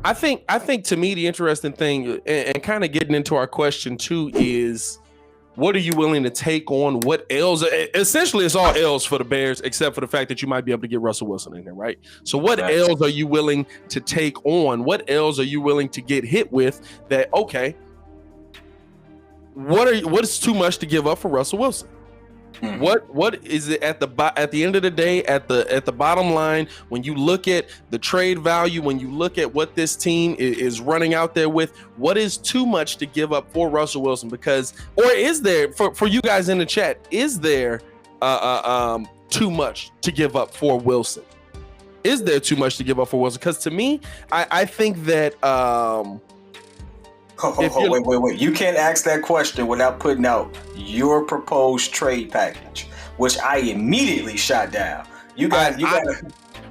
I think to me the interesting thing and kind of getting into our question too is what are you willing to take on? What L's? Essentially, it's all L's for the Bears, except for the fact that you might be able to get Russell Wilson in there, right? So, what L's are you willing to take on? What L's are you willing to get hit with? That okay? What is too much to give up for Russell Wilson? What is it at the end of the day, at the bottom line, when you look at the trade value, when you look at what this team is running out there with, what is too much to give up for Russell Wilson? Because, or is there for you guys in the chat, is there too much to give up for Wilson? Is there too much to give up for Wilson? Because to me, I think that wait. You can't ask that question without putting out your proposed trade package, which I immediately shot down. You got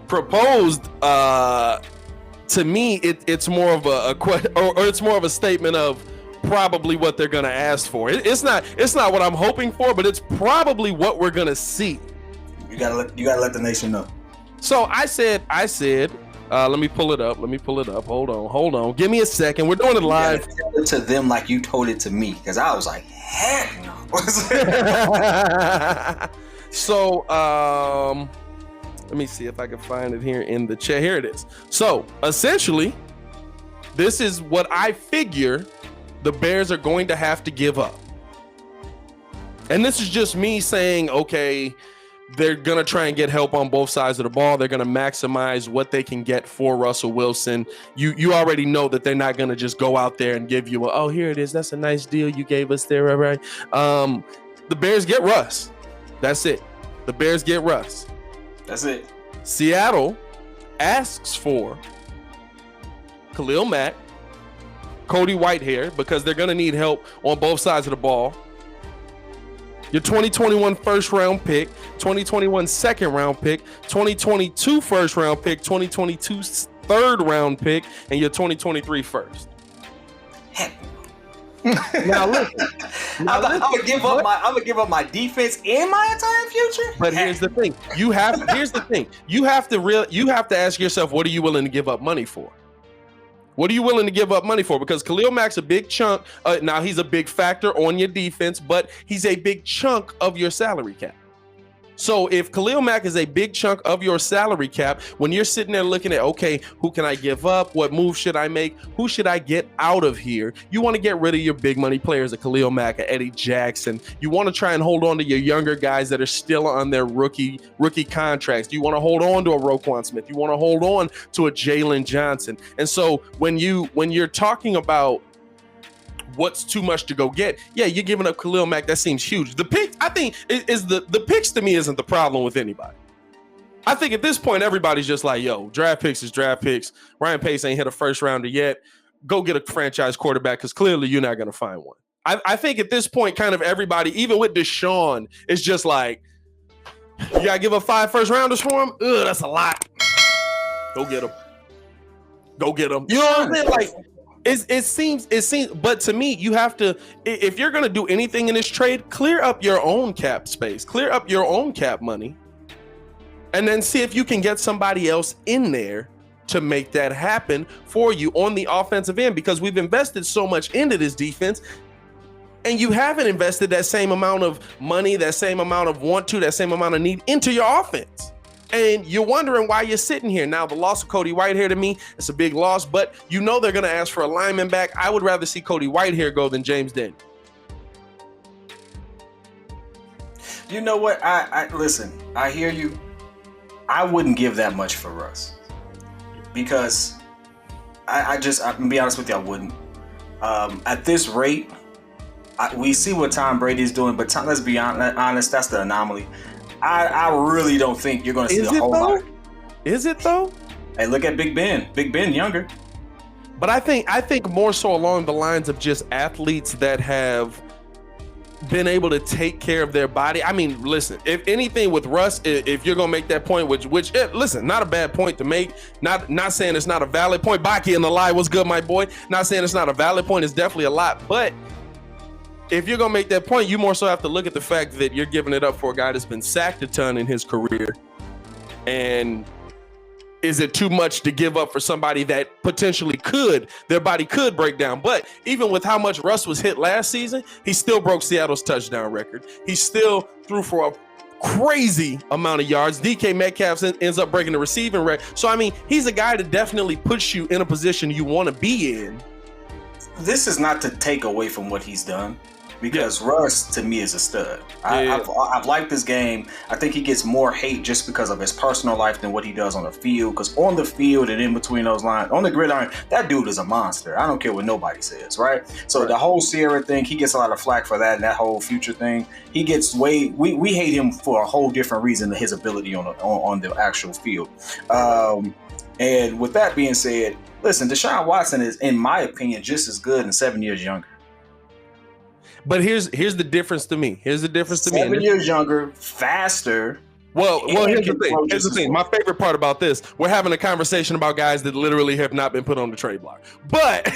proposed. To me, it's more of a question, or it's more of a statement of probably what they're going to ask for. It's not what I'm hoping for, but it's probably what we're going to see. You gotta let the nation know. So I said. Let me pull it up. Hold on. Give me a second. We're doing it live. Tell it to them like you told it to me, because I was like, heck no. So, let me see if I can find it here in the chat. Here it is. So, essentially, this is what I figure the Bears are going to have to give up. And this is just me saying, okay, they're going to try and get help on both sides of the ball. They're going to maximize what they can get for Russell Wilson. You already know that they're not going to just go out there and give you, oh, here it is. That's a nice deal you gave us there, right? The Bears get Russ. That's it. The Bears get Russ. That's it. Seattle asks for Khalil Mack, Cody Whitehair, because they're going to need help on both sides of the ball. Your 2021 first round pick, 2021 second round pick, 2022 first round pick, 2022 third round pick, and your 2023 first. Now listen. I'm gonna give up my defense and my entire future. But here's the thing. You have to ask yourself, what are you willing to give up money for? What are you willing to give up money for? Because Khalil Mack's a big chunk. Now he's a big factor on your defense, but he's a big chunk of your salary cap. So if Khalil Mack is a big chunk of your salary cap, when you're sitting there looking at, okay, who can I give up? What move should I make? Who should I get out of here? You want to get rid of your big money players, a Khalil Mack, a Eddie Jackson. You want to try and hold on to your younger guys that are still on their rookie contracts. You want to hold on to a Roquan Smith. You want to hold on to a Jalen Johnson. And so when you're talking about what's too much to go get, yeah, you're giving up Khalil Mack. That seems huge. The pick, I think, is the picks to me isn't the problem with anybody. I think at this point, everybody's just like, yo, draft picks is draft picks. Ryan Pace ain't hit a first rounder yet. Go get a franchise quarterback, because clearly you're not going to find one. I think at this point, kind of everybody, even with Deshaun, is just like, you got to give up 5 first rounders for him? Ugh, that's a lot. Go get him. You know what I'm saying? Like, it seems, but to me, you have to, if you're going to do anything in this trade, clear up your own cap space, clear up your own cap money, and then see if you can get somebody else in there to make that happen for you on the offensive end, because we've invested so much into this defense, and you haven't invested that same amount of money, that same amount of that same amount of need into your offense. And you're wondering why you're sitting here. Now, the loss of Cody Whitehair, to me, it's a big loss, but you know they're going to ask for a lineman back. I would rather see Cody Whitehair go than James Denny. You know what? I listen, I hear you. I wouldn't give that much for Russ, because I'm gonna be honest with you, I wouldn't. At this rate, we see what Tom Brady's doing, but let's be honest, that's the anomaly. I really don't think you're going to see a whole lot. Is it though? Hey, look at Big Ben. Big Ben younger. But I think more so along the lines of just athletes that have been able to take care of their body. I mean, listen, if anything with Russ, if you're going to make that point, which listen, not a bad point to make. Not saying it's not a valid point. Baki in the lie, what's good, my boy? Not saying it's not a valid point. It's definitely a lot, but if you're going to make that point, you more so have to look at the fact that you're giving it up for a guy that's been sacked a ton in his career. And is it too much to give up for somebody that potentially their body could break down? But even with how much Russ was hit last season, he still broke Seattle's touchdown record. He still threw for a crazy amount of yards. DK Metcalf ends up breaking the receiving record. So, I mean, he's a guy that definitely puts you in a position you want to be in. This is not to take away from what he's done, because Russ, to me, is a stud. I've liked this game. I think he gets more hate just because of his personal life than what he does on the field, because on the field and in between those lines, on the gridiron, that dude is a monster. I don't care what nobody says, right? So the whole Sierra thing, he gets a lot of flack for that, and that whole future thing. He gets we hate him for a whole different reason than his ability on the actual field. And with that being said, listen, Deshaun Watson is, in my opinion, just as good and 7 years younger. But here's the difference to me. 7 years younger, faster. Well, here's the thing. My favorite part about this, we're having a conversation about guys that literally have not been put on the trade block. But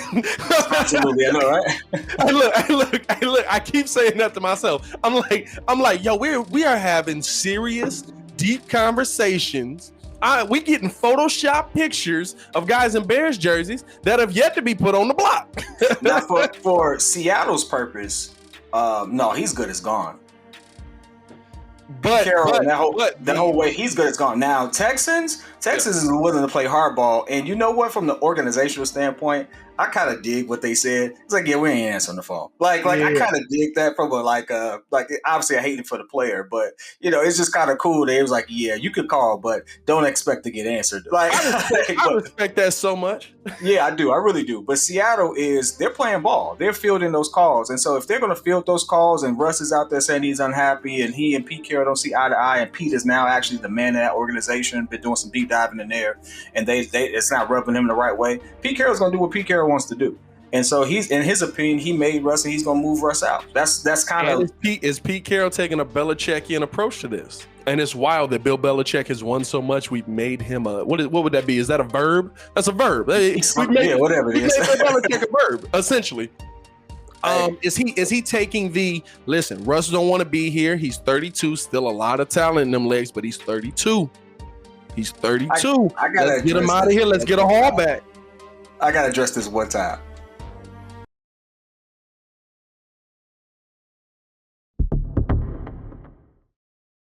absolutely, I know, right? I keep saying that to myself. I'm like, yo, we are having serious, deep conversations. We getting Photoshop pictures of guys in Bears jerseys that have yet to be put on the block. Now, for Seattle's purpose, no, he's good as gone. But that whole way, he's good as gone. Now, Texans is willing to play hardball, and you know what? From the organizational standpoint, I kind of dig what they said. It's like, yeah, we ain't answering the phone. I kind of dig that from obviously I hate it for the player, but it's just kind of cool that it was like, yeah, you could call, but don't expect to get answered. I respect that so much. Yeah, I do. I really do. But Seattle they're playing ball. They're fielding those calls. And so if they're going to field those calls and Russ is out there saying he's unhappy and he and Pete Carroll don't see eye to eye, and Pete is now actually the man of that organization, been doing some deep diving in there, and it's not rubbing him the right way, Pete Carroll's going to do what Pete Carroll wants to do. And so he's, in his opinion, he made Russ and he's going to move Russ out. That's kind of... Is Pete Carroll taking a Belichickian approach to this? And it's wild that Bill Belichick has won so much. We've made him what would that be? Is that a verb? That's a verb. Whatever it is. We made Belichick a verb, essentially. Is he taking listen, Russ don't want to be here. He's 32, still a lot of talent in them legs, but he's 32. He's 32. I gotta Let's get him out of here. Let's get a haul back. I got to address this one time.